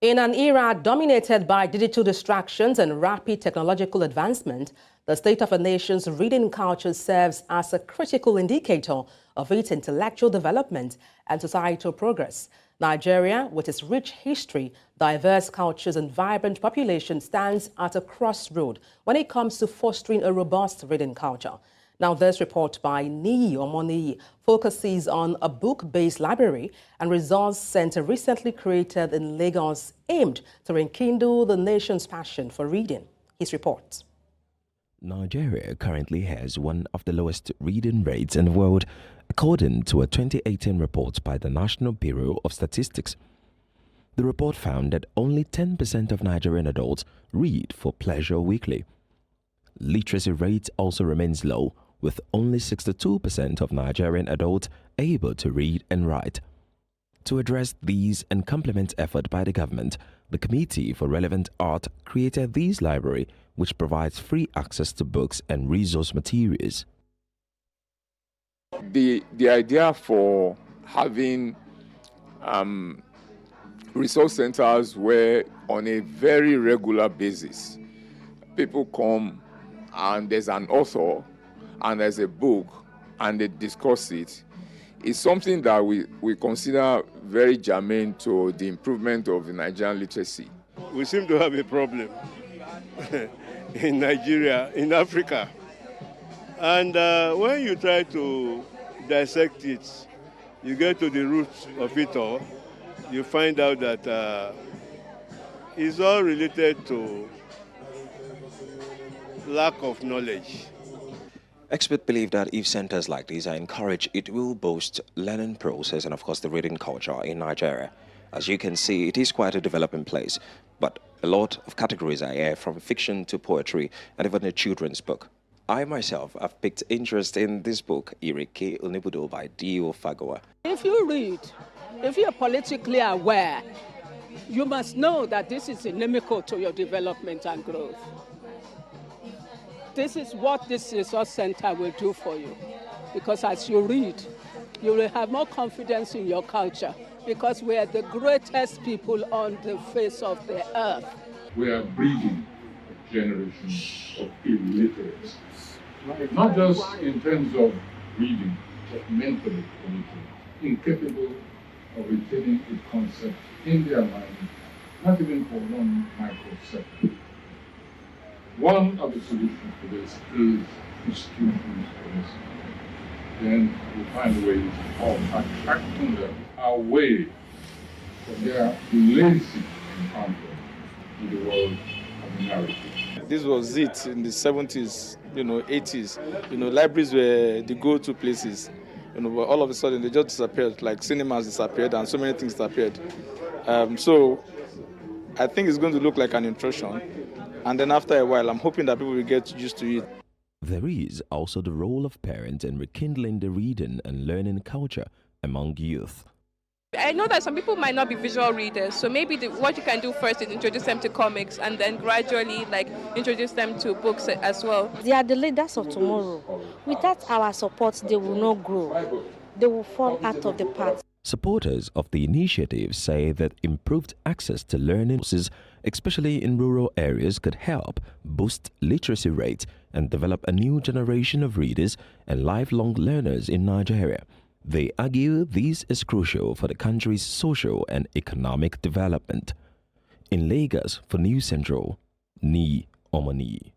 In an era dominated by digital distractions and rapid technological advancement, the state of a nation's reading culture serves as a critical indicator of its intellectual development and societal progress. Nigeria, with its rich history, diverse cultures and vibrant population, stands at a crossroad when it comes to fostering a robust reading culture. Now, this report by Niyi Omoniyi focuses on a book-based library and resource center recently created in Lagos aimed to rekindle the nation's passion for reading. His report. Nigeria currently has one of the lowest reading rates in the world, according to a 2018 report by the National Bureau of Statistics. The report found that only 10% of Nigerian adults read for pleasure weekly. Literacy rate also remains low, with only 62% of Nigerian adults able to read and write. To address these and complement effort by the government, the Committee for Relevant Art created this library, which provides free access to books and resource materials. The idea for having resource centers where on a very regular basis people come and there's an author and there's a book and they discuss it is something that we consider very germane to the improvement of the Nigerian literacy. We seem to have a problem in Nigeria, in Africa. And when you try to dissect it, you get to the roots of it all, you find out that it's all related to lack of knowledge. Experts believe that if centers like these are encouraged, it will boost learning process and, of course, the reading culture in Nigeria. As you can see, it is quite a developing place, but a lot of categories are here, from fiction to poetry and even a children's book. I myself have picked interest in this book, Ireke Onibudo by D.O. Fagawa. If you read, if you're politically aware, you must know that this is inimical to your development and growth. This is what this resource center will do for you. Because as you read, you will have more confidence in your culture, because we are the greatest people on the face of the earth. We are breeding a generation of illiterates, not just in terms of reading, but mentally illiterate, incapable of retaining a concept in their mind, not even for 1 microsecond. One of the solutions to this is institutions for this. Then we find ways of attracting them away from their lazy encounter with the world of the narrative. This was it in the 70s, 80s. Libraries were the go-to places. But all of a sudden they just disappeared, like cinemas disappeared and so many things disappeared. So I think it's going to look like an intrusion. And then after a while, I'm hoping that people will get used to it. There is also the role of parents in rekindling the reading and learning culture among youth. I know that some people might not be visual readers, so maybe what you can do first is introduce them to comics and then gradually introduce them to books as well. They are the leaders of tomorrow. Without our support, they will not grow. They will fall out of the path. Supporters of the initiative say that improved access to learning courses, especially in rural areas, could help boost literacy rates and develop a new generation of readers and lifelong learners in Nigeria. They argue this is crucial for the country's social and economic development. In Lagos, for News Central, Niyi Omoniyi.